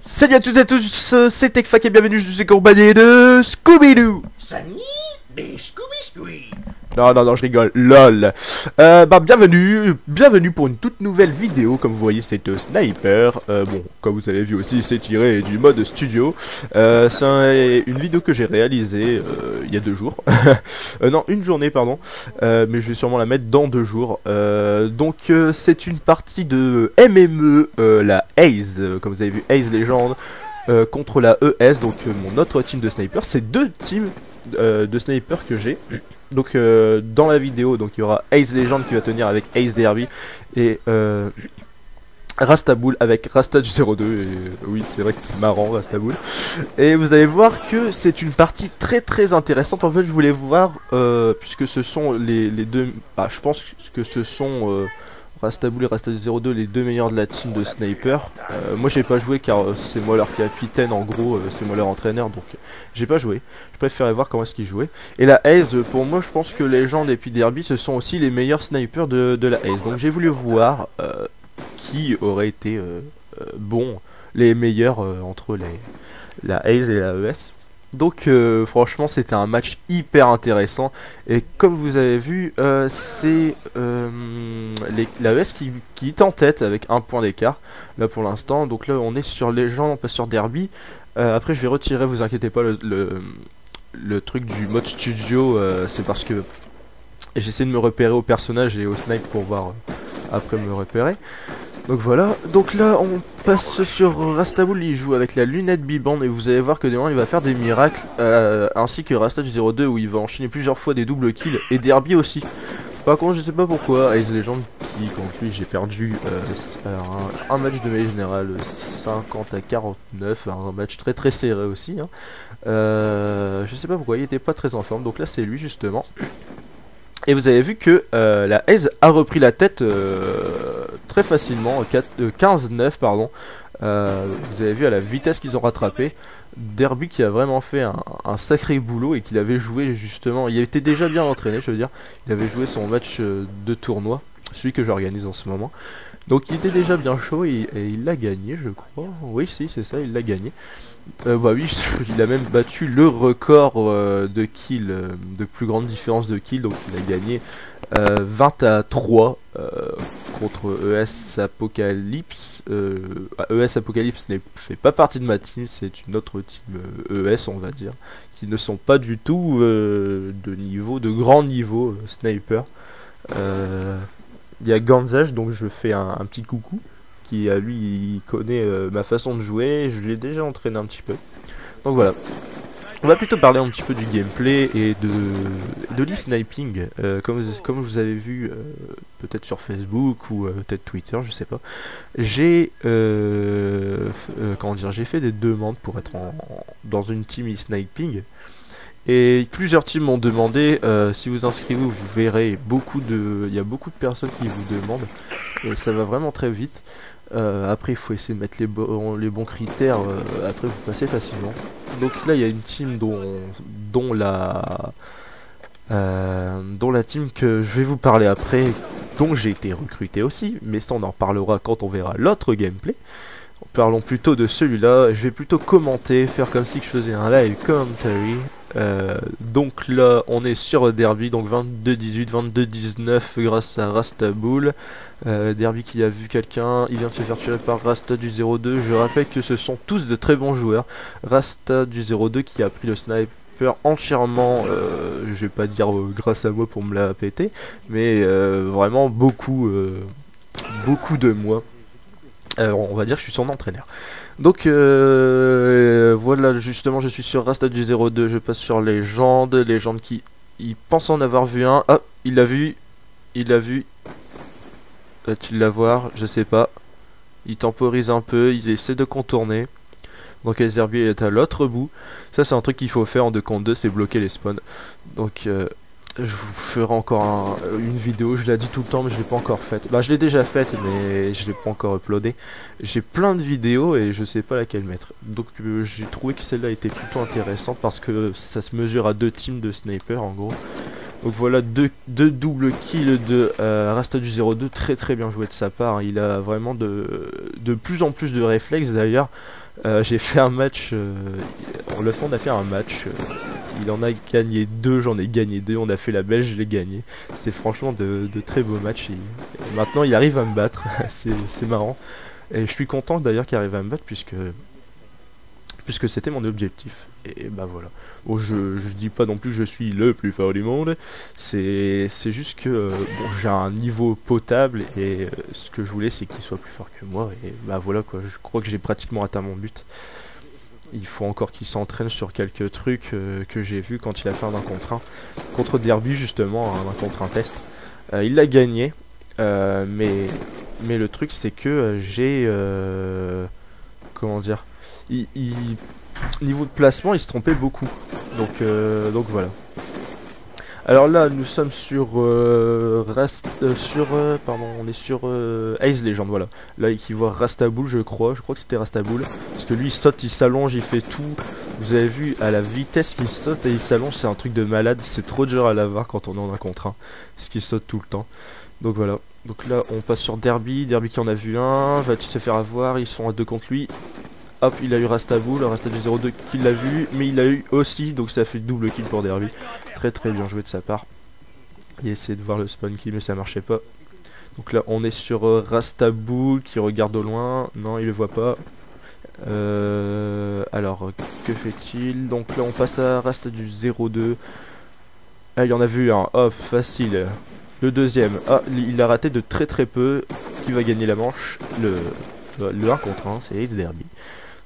Salut à toutes et à tous, c'est TechFac et bienvenue, je suis accompagné de Scooby-Doo. Salut, des Scooby-Scooby. Non, je rigole, lol. Bienvenue pour une toute nouvelle vidéo. Comme vous voyez, c'est Sniper. Bon, comme vous avez vu aussi, c'est tiré du mode studio. C'est une vidéo que j'ai réalisée il y a 2 jours. Non, une journée, pardon. Mais je vais sûrement la mettre dans 2 jours. C'est une partie de MME, la Haze, comme vous avez vu, Haze Legend, contre la ES, donc mon autre team de sniper. C'est 2 teams de sniper que j'ai. Donc dans la vidéo, donc il y aura Haze Legend qui va tenir avec Haze Derby et Rastaboul avec Rasta du 02. Et, oui, c'est vrai que c'est marrant, Rastaboul. Et vous allez voir que c'est une partie très intéressante. En fait, je voulais voir, puisque ce sont les deux... Bah, je pense que ce sont... Rastaboul et Rasta du 02, les 2 meilleurs de la team de sniper. Moi j'ai pas joué car c'est moi leur capitaine, en gros c'est moi leur entraîneur, donc j'ai pas joué. Je préférais voir comment est-ce qu'ils jouaient. Et la Haze, pour moi je pense que Legend et puis Derby ce sont aussi les meilleurs snipers de la Haze. Donc j'ai voulu voir qui aurait été bon, les meilleurs entre la Haze et la ES. Donc franchement c'était un match hyper intéressant et comme vous avez vu c'est la ES qui est en tête avec 1 point d'écart là pour l'instant. Donc là on est sur Legend, on passe sur Derby. Après je vais retirer, vous inquiétez pas, le truc du mode studio, c'est parce que j'essaie de me repérer au personnage et au snipe pour voir après me repérer. Donc voilà, donc là on passe sur Rastaboul, il joue avec la lunette Biband et vous allez voir que demain il va faire des miracles, ainsi que Rasta du 02 où il va enchaîner plusieurs fois des doubles kills et Derby aussi. Par contre je sais pas pourquoi, Haze Legend qui contre lui j'ai perdu un match de mêlée générale 50 à 49, un match très serré aussi. Hein. Je sais pas pourquoi, il était pas très en forme, donc là c'est lui justement. Et vous avez vu que la Haze a repris la tête très facilement, 15-9 pardon. Vous avez vu à la vitesse qu'ils ont rattrapé. Derby qui a vraiment fait un sacré boulot et qu'il avait joué justement, il était déjà bien entraîné, je veux dire. Il avait joué son match de tournoi, celui que j'organise en ce moment. Donc il était déjà bien chaud et il l'a gagné, je crois. Oui, si, c'est ça, il l'a gagné. Bah oui, il a même battu le record de kills, de plus grande différence de kills. Donc il a gagné 20 à 3 contre ES Apocalypse. ES Apocalypse ne fait pas partie de ma team, c'est une autre team ES, on va dire, qui ne sont pas du tout de grand niveau sniper. Il y a Ganzage, donc je fais un petit coucou, qui lui il connaît ma façon de jouer, je l'ai déjà entraîné un petit peu. Donc voilà, on va plutôt parler un petit peu du gameplay et de l'e-sniping, comme vous avez vu peut-être sur Facebook ou peut-être Twitter, je sais pas. J'ai j'ai fait des demandes pour être dans une team e-sniping. Et plusieurs teams m'ont demandé, si vous inscrivez, vous verrez il y a beaucoup de personnes qui vous demandent, et ça va vraiment très vite. Après il faut essayer de mettre les bons critères, après vous passez facilement. Donc là il y a une team dont la team que je vais vous parler après, dont j'ai été recruté aussi, mais ça on en parlera quand on verra l'autre gameplay. Parlons plutôt de celui-là, je vais plutôt commenter, faire comme si je faisais un live commentary. Donc là on est sur Derby, donc 22-18, 22-19 grâce à Rastaboul. Derby qui a vu quelqu'un, il vient de se faire tuer par Rasta du 02. Je rappelle que ce sont tous de très bons joueurs. Rasta du 02 qui a pris le sniper entièrement, je vais pas dire grâce à moi pour me la péter, mais vraiment beaucoup de moi. On va dire que je suis son entraîneur. Donc voilà, justement je suis sur Rasta du 02, je passe sur Legend qui il pense en avoir vu un. Ah, il l'a vu. Va-t-il l'avoir? Je sais pas. Il temporise un peu, il essaie de contourner. Donc Azerby est à l'autre bout. Ça c'est un truc qu'il faut faire en 2 contre 2, c'est bloquer les spawns. Donc je vous ferai encore une vidéo, je l'ai dit tout le temps mais je l'ai pas encore faite. Bah je l'ai déjà faite mais je l'ai pas encore uploadé. J'ai plein de vidéos et je sais pas laquelle mettre. Donc j'ai trouvé que celle-là était plutôt intéressante parce que ça se mesure à 2 teams de snipers en gros. Donc voilà, deux doubles kills de Rasta du 02, très bien joué de sa part. Il a vraiment de plus en plus de réflexes d'ailleurs. J'ai fait un match, on a fait un match, il en a gagné 2, j'en ai gagné 2, on a fait la Belge, je l'ai gagné. C'était franchement de très beaux matchs et maintenant il arrive à me battre, c'est marrant. Et je suis content d'ailleurs qu'il arrive à me battre puisque c'était mon objectif. Et bah voilà. Bon, je dis pas non plus que je suis le plus fort du monde. C'est juste que bon, j'ai un niveau potable et ce que je voulais c'est qu'il soit plus fort que moi. Et bah voilà quoi. Je crois que j'ai pratiquement atteint mon but. Il faut encore qu'il s'entraîne sur quelques trucs que j'ai vu quand il a fait un 1 contre 1 contre Derby justement, un 1 contre 1 test. Il l'a gagné, mais le truc c'est que j'ai comment dire, niveau de placement, il se trompait beaucoup. Donc voilà. Alors là, nous sommes sur pardon, on est sur Ace Legend, voilà. Là, il voit Rastaboul, je crois que c'était Rastaboul. Parce que lui, il saute, il s'allonge, il fait tout. Vous avez vu, à la vitesse qu'il saute et il s'allonge, c'est un truc de malade. C'est trop dur à l'avoir quand on est en 1 contre 1. Parce qu'il saute tout le temps. Donc voilà. Donc là, on passe sur Derby. Derby qui en a vu un. Va-t-il se faire avoir? Ils sont à 2 contre lui. Hop, il a eu Rastaboul, Rastaboul 0-2 qui l'a vu, mais il l'a eu aussi, donc ça fait double kill pour Derby. Très très bien joué de sa part. Il a essayé de voir le spawn kill, mais ça marchait pas. Donc là, on est sur Rastaboul qui regarde au loin. Non, il le voit pas. Alors, que fait-il? Donc là, on passe à Rasta du 0-2. Ah, il en a vu un. Hop, facile. Le deuxième. Ah, il a raté de très très peu. Qui va gagner la manche? Le 1 contre 1, c'est Ace Derby.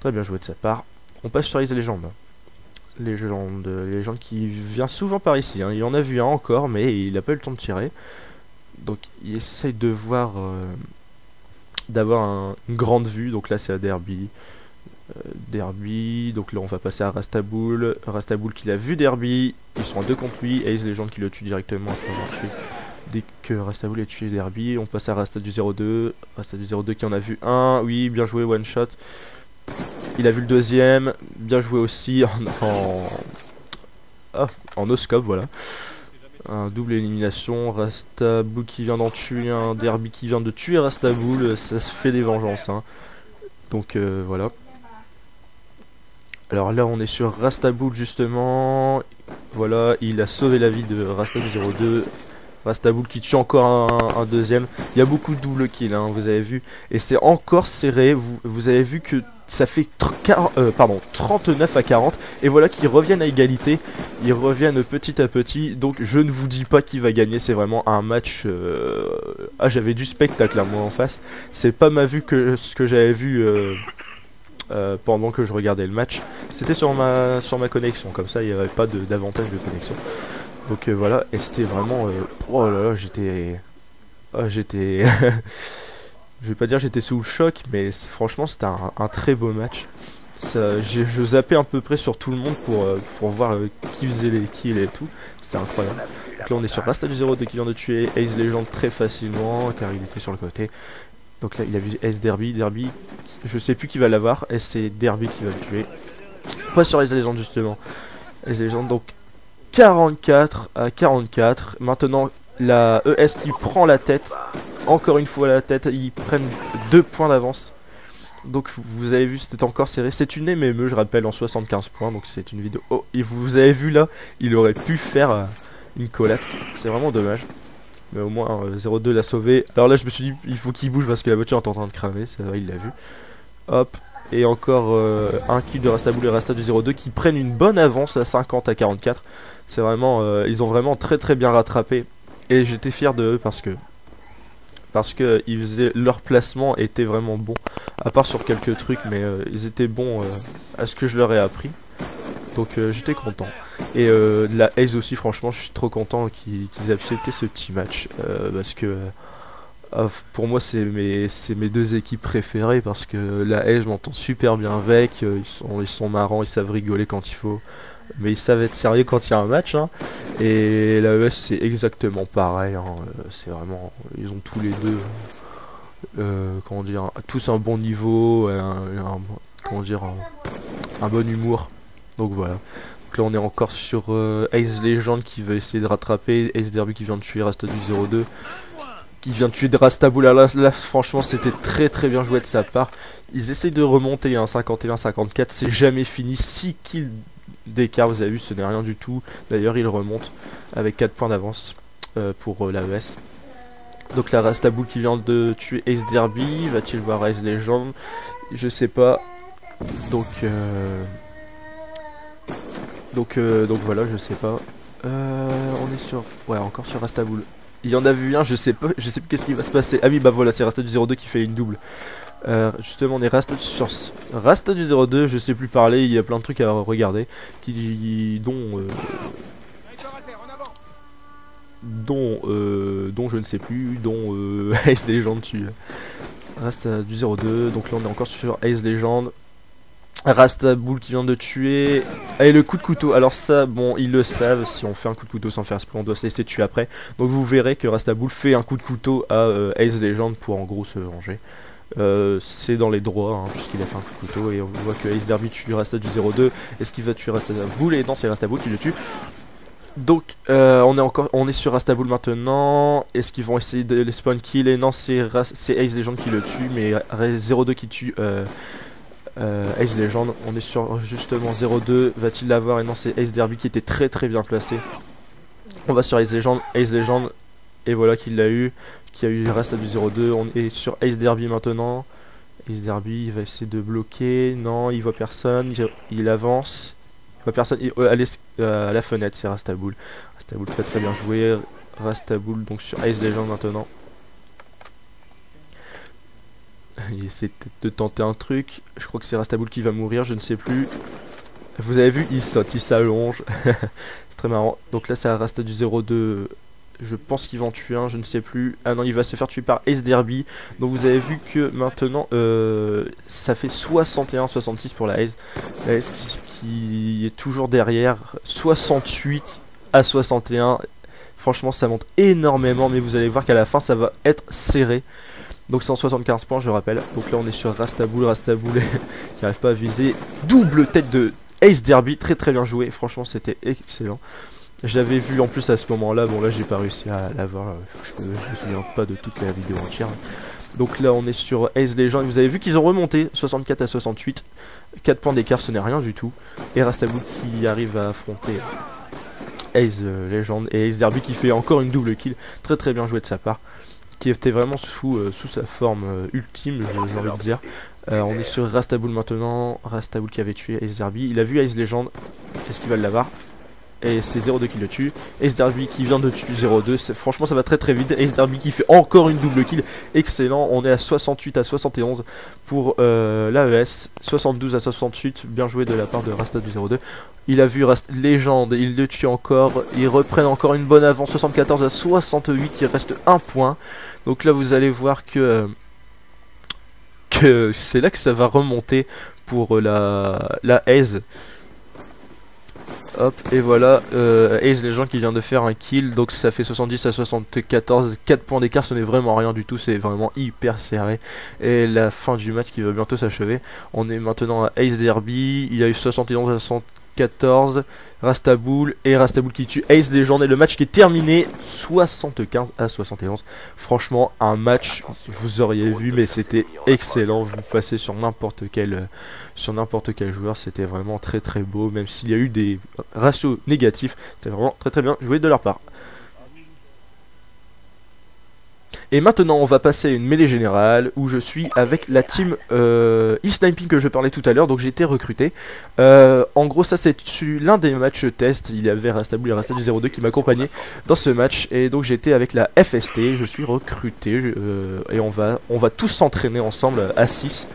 Très bien joué de sa part. On passe sur les légendes. Légende qui vient souvent par ici. Hein. Il en a vu un encore, mais il n'a pas eu le temps de tirer. Donc il essaye de voir, d'avoir une grande vue. Donc là c'est à Derby. Derby. Donc là on va passer à Rastaboul. Rastaboul qui l'a vu Derby. Ils sont à 2 contre lui. Ace Legend qui le tue directement après avoir tué. Dès que Rastaboul est tué Derby, on passe à Rasta du 0-2. Rasta du 0-2 qui en a vu un. Oui, bien joué, one shot. Il a vu le deuxième. Bien joué aussi en no-scope, voilà. Un double élimination. Rastaboul qui vient d'en tuer un. Derby qui vient de tuer Rastaboul. Ça se fait des vengeances. Hein. Donc voilà. Alors là, on est sur Rastaboul justement. Voilà, il a sauvé la vie de Rasta du 0-2. Rastaboul qui tue encore un deuxième. Il y a beaucoup de double kills, hein, vous avez vu. Et c'est encore serré. Vous avez vu que ça fait 39 à 40. Et voilà qu'ils reviennent à égalité. Ils reviennent petit à petit. Donc je ne vous dis pas qui va gagner. C'est vraiment un match... Ah, j'avais du spectacle à moi en face. C'est pas ma vue que ce que j'avais vu... pendant que je regardais le match, c'était sur ma connexion, comme ça il n'y avait pas d'avantage de connexion. Donc voilà, et c'était vraiment... oh là là, j'étais... je vais pas dire j'étais sous le choc, mais franchement c'était un très beau match. Je zappais à peu près sur tout le monde pour voir qui faisait les kills et tout. C'était incroyable. Donc là on est sur Rasta du 0-2 qui vient de tuer Ace Legend très facilement, car il était sur le côté. Donc là il a vu Ace Derby, je sais plus qui va l'avoir, et c'est Derby qui va le tuer. Pas sur Ace Legend justement. Ace Legend donc 44 à 44. Maintenant la ES qui prend la tête. Encore une fois la tête, ils prennent 2 points d'avance. Donc vous avez vu, c'était encore serré. C'est une MME, je rappelle, en 75 points. Donc c'est une vidéo. Oh, et vous avez vu là, il aurait pu faire une collate. C'est vraiment dommage. Mais au moins 0-2 l'a sauvé. Alors là je me suis dit il faut qu'il bouge parce que la voiture est en train de cramer. Ça va, il l'a vu. Hop. Et encore un kill de Rastaboul et Rasta du 0-2 qui prennent une bonne avance à 50 à 44. C'est vraiment... ils ont vraiment très très bien rattrapé. Et j'étais fier de eux parce que leur placement était vraiment bon. À part sur quelques trucs, mais ils étaient bons à ce que je leur ai appris. Donc j'étais content. Et de la Ace aussi, franchement, je suis trop content qu'ils aient accepté ce petit match. Parce que pour moi, c'est mes 2 équipes préférées. Parce que la Ace, je m'entends super bien avec. Ils sont marrants, ils savent rigoler quand il faut. Mais ils savent être sérieux quand il y a un match. Hein. Et la ES, c'est exactement pareil. Hein. C'est vraiment... Ils ont tous les deux... comment dire, tous un bon niveau, comment dire, un bon humour. Donc voilà. Donc là on est encore sur Ace Legend qui va essayer de rattraper, Ace Derby qui vient de tuer, reste du 0-2. qui vient de tuer de Rastaboul. Là, franchement c'était très très bien joué de sa part. Ils essayent de remonter un 51-54, c'est jamais fini. 6 kills d'écart, vous avez vu, ce n'est rien du tout. D'ailleurs il remonte avec 4 points d'avance pour l'AES. Donc là Rastaboul qui vient de tuer Ace Derby, va-t-il voir Ace Legend? Je sais pas. Donc voilà, je sais pas. On est sur... Ouais, encore sur Rastaboul. Il y en a vu un, je sais plus qu'est-ce qui va se passer. Ah oui, bah voilà, c'est Rasta du 02 qui fait une double. Justement, on est Rasta sur Rasta du 02, je sais plus parler, il y a plein de trucs à regarder. Dont je ne sais plus, dont Ace Legend tue. Rasta du 02, donc là on est encore sur Ace Legend. Rastaboul qui vient de tuer. Et le coup de couteau, alors ça, bon, ils le savent, si on fait un coup de couteau sans faire exprès, on doit se laisser tuer après. Donc vous verrez que Rastaboul fait un coup de couteau à Ace Legend pour en gros se venger. C'est dans les droits, hein, puisqu'il a fait un coup de couteau. Et on voit que Ace Derby tue Rasta du 02. Est-ce qu'il va tuer Rastaboul? Et non, c'est Rastaboul qui le tue. Donc on est sur Rastaboul maintenant. Est-ce qu'ils vont essayer de les spawn kill? Et non, c'est Ace Legend qui le tue, mais 02 qui tue Ace Legend. On est sur justement 02, va-t-il l'avoir? Et non, c'est Ace Derby qui était très très bien placé. On va sur Ace Legend, et voilà qu'il l'a eu, qui a eu le reste du 02. On est sur Ace Derby maintenant. Ace Derby, il va essayer de bloquer, non, il voit personne, il avance, il voit personne, à la fenêtre, c'est Rastaboul. Rastaboul très très bien joué, Rastaboul donc sur Ace Legend maintenant. Il essaie de tenter un truc. Je crois que c'est Rastaboul qui va mourir, je ne sais plus. Vous avez vu, il saute, il s'allonge. C'est très marrant. Donc là, c'est Rasta du 02. Je pense qu'il va en tuer un, je ne sais plus. Ah non, il va se faire tuer par Ace Derby. Donc vous avez vu que maintenant, ça fait 61-66 pour la Ace. La Ace qui est toujours derrière. 68-61. Franchement, ça monte énormément. Mais vous allez voir qu'à la fin, ça va être serré. Donc 175 points, je rappelle. Donc là on est sur Rastaboul qui n'arrive pas à viser. Double tête de Ace Derby, très très bien joué. Franchement c'était excellent. J'avais vu en plus à ce moment là, bon là j'ai pas réussi à l'avoir. Je me souviens pas de toute la vidéo entière. Donc là on est sur Ace Legend. Vous avez vu qu'ils ont remonté 64-68. 4 points d'écart, ce n'est rien du tout. Et Rastaboul qui arrive à affronter Ace Legend. Et Ace Derby qui fait encore une double kill. Très très bien joué de sa part. Qui était vraiment sous sa forme ultime, j'ai envie de dire. On est sur Rastaboul maintenant. Rastaboul qui avait tué Ace Derby. Il a vu Ace Legend. Est-ce qu'il va l'avoir? Et c'est 02 qui le tue. Ace Derby qui vient de tuer 02. Franchement, ça va très très vite. Ace Derby qui fait encore une double kill. Excellent. On est à 68-71 pour l'AES. 72-68. Bien joué de la part de Rasta du 02. Il a vu Legend. Il le tue encore. Ils reprennent encore une bonne avance. 74-68. Il reste un point. Donc là, vous allez voir que c'est là que ça va remonter pour la Ace. Hop, et voilà, Ace Legend qui vient de faire un kill, donc ça fait 70-74, 4 points d'écart, ce n'est vraiment rien du tout, c'est vraiment hyper serré. Et la fin du match qui va bientôt s'achever, on est maintenant à Ace Derby, il y a eu 71-74, Rastaboul, et Rastaboul qui tue Ace Legend, et le match qui est terminé 75-71. Franchement, un match, vous auriez vu, mais c'était excellent, vous passez sur n'importe quel joueur, c'était vraiment très très beau, même s'il y a eu des ratios négatifs, c'était vraiment très très bien joué de leur part. Et maintenant on va passer à une mêlée générale où je suis avec la team e-sniping que je parlais tout à l'heure, donc j'ai été recruté. En gros ça c'est l'un des matchs test, il y avait Rastaboul et Rasta du 02 qui m'accompagnaient dans ce match, et donc j'étais avec la FST, je suis recruté, et on va tous s'entraîner ensemble à 6.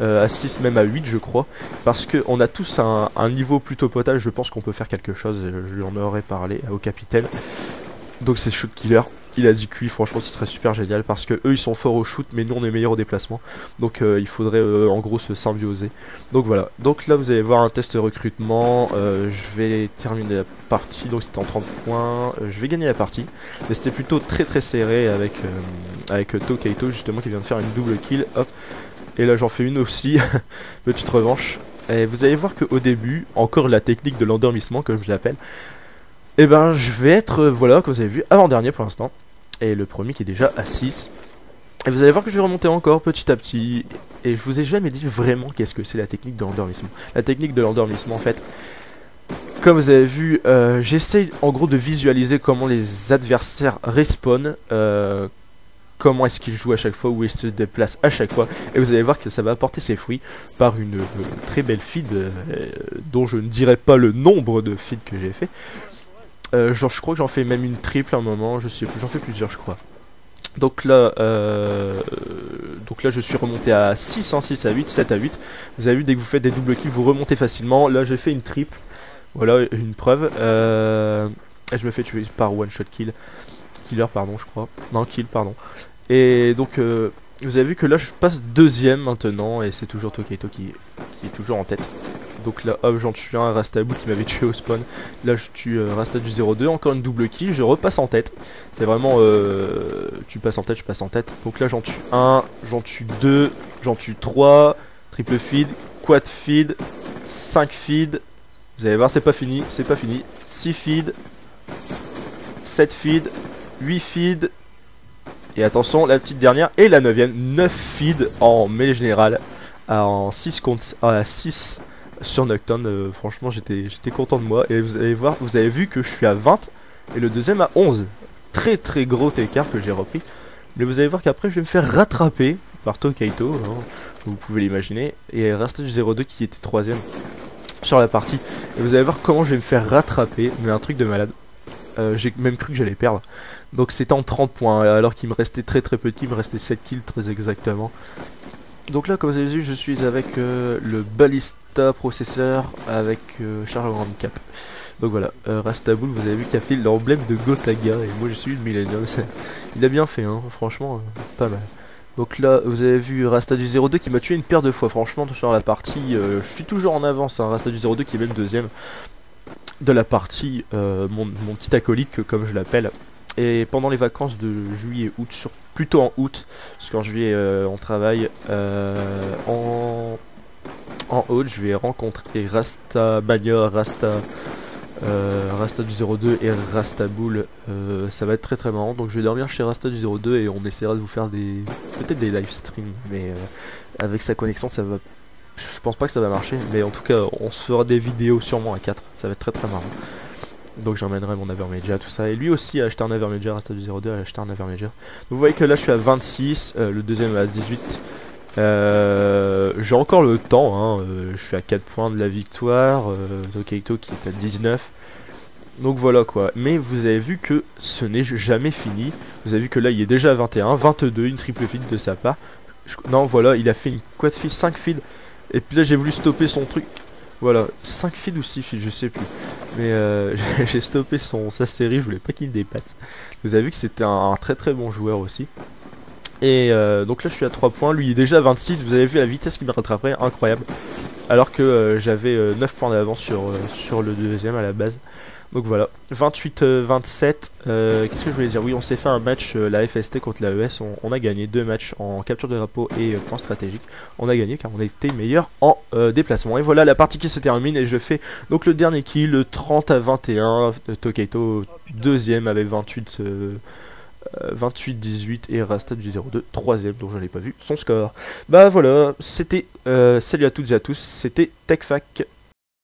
À 6 même à 8 je crois, parce qu'on a tous un niveau plutôt potable, je pense qu'on peut faire quelque chose, je lui en aurais parlé au capitaine. Donc c'est Shoot Killer, il a dit que oui, franchement ce serait super génial, parce que eux ils sont forts au shoot mais nous on est meilleurs au déplacement, donc il faudrait en gros se symbioser. Donc voilà, donc là vous allez voir un test recrutement, je vais terminer la partie, donc c'était en 30 points, je vais gagner la partie, mais c'était plutôt très très serré avec Tokaito justement qui vient de faire une double kill, hop. Et là j'en fais une aussi, petite revanche. Et vous allez voir qu'au début, encore la technique de l'endormissement comme je l'appelle, et ben je vais être, voilà comme vous avez vu, avant-dernier pour l'instant. Et le premier qui est déjà à 6. Et vous allez voir que je vais remonter encore petit à petit. Et je vous ai jamais dit vraiment qu'est-ce que c'est la technique de l'endormissement. La technique de l'endormissement, en fait, comme vous avez vu, j'essaye en gros de visualiser comment les adversaires respawnent, comment est-ce qu'ils jouent à chaque fois, où ils se déplacent à chaque fois. Et vous allez voir que ça va apporter ses fruits par une très belle feed, dont je ne dirai pas le nombre de feeds que j'ai fait. Genre, je crois que j'en fais même une triple à un moment, je sais plus, j'en fais plusieurs je crois. Donc là, je suis remonté à 6, hein, 6 à 8, 7 à 8. Vous avez vu, dès que vous faites des double kills, vous remontez facilement. Là, j'ai fait une triple. Voilà, une preuve. Et je me fais tuer par one shot kill. Killer, pardon, je crois. Non, kill, pardon. Et donc, vous avez vu que là, je passe deuxième maintenant. Et c'est toujours Tokaito qui est toujours en tête. Donc là, hop, j'en tue un, Rastabul qui m'avait tué au spawn. Là, je tue Rasta du 0-2, encore une double kill, je repasse en tête. C'est vraiment, tu passes en tête, je passe en tête. Donc là, j'en tue un, j'en tue deux, j'en tue trois, triple feed, quad feed, 5 feed. Vous allez voir, c'est pas fini, 6 feed, 7 feed, 8 feed. Et attention, la petite dernière et la 9ème, 9 feed en mêlée générale. En 6 contre 6. Sur Nocturne, franchement j'étais content de moi. Et vous allez voir, vous avez vu que je suis à 20 et le deuxième à 11. Très très gros écart que j'ai repris. Mais vous allez voir qu'après je vais me faire rattraper par Tokaito, hein, vous pouvez l'imaginer. Et Rasta du 02 qui était troisième sur la partie. Et vous allez voir comment je vais me faire rattraper, mais un truc de malade. J'ai même cru que j'allais perdre. Donc c'était en 30 points, alors qu'il me restait très peu de kills, il me restait 7 kills très exactement. Donc là, comme vous avez vu, je suis avec le Ballista processeur avec charge en handicap. Donc voilà, Rastabul, vous avez vu qu'il a fait l'emblème de Gotaga et moi je suis une Millennium. Il a bien fait, hein, franchement, pas mal. Donc là, vous avez vu Rasta du 02 qui m'a tué une paire de fois. Franchement, sur la partie, je suis toujours en avance. Hein, Rasta du 02 qui est même deuxième de la partie, mon petit acolyte, comme je l'appelle. Et pendant les vacances de juillet et août, plutôt en août, parce qu'en juillet on travaille, en août je vais rencontrer Rasta Mania, Rasta du 02 et Rastabul. Ça va être très marrant, donc je vais dormir chez Rasta du 02 et on essaiera de vous faire peut-être des live streams, mais avec sa connexion ça va, je pense pas que ça va marcher, mais en tout cas on se fera des vidéos sûrement à 4, ça va être très marrant. Donc j'emmènerai mon Avermedia, tout ça. Et lui aussi a acheté un Avermedia, Rasta du 02 a acheté un Avermedia. Vous voyez que là je suis à 26, le deuxième à 18. J'ai encore le temps, hein, je suis à 4 points de la victoire. Tokaito qui est à 19. Donc voilà quoi. Mais vous avez vu que ce n'est jamais fini. Vous avez vu que là il est déjà à 21, 22, une triple feed de sa part. Non voilà, il a fait une quad feed, 5 feed. Et puis là j'ai voulu stopper son truc. Voilà, 5 feeds ou 6 feeds, je sais plus. Mais j'ai stoppé sa série, je voulais pas qu'il dépasse. Vous avez vu que c'était un très bon joueur aussi. Et donc là je suis à 3 points, lui il est déjà à 26, vous avez vu la vitesse qu'il m'a rattrapé, incroyable. Alors que j'avais 9 points d'avance sur le deuxième à la base. Donc voilà, 28-27, qu'est-ce que je voulais dire? Oui, on s'est fait un match, la FST contre la ES, on a gagné 2 matchs en capture de drapeau et point stratégique. On a gagné car on a été meilleur en déplacement. Et voilà, la partie qui se termine et je fais donc le dernier kill, le 30-21, Tokaito deuxième avec 28-18 et Rasta du 02 troisième, dont je n'ai pas vu son score. Bah voilà, c'était, salut à toutes et à tous, c'était TechFac.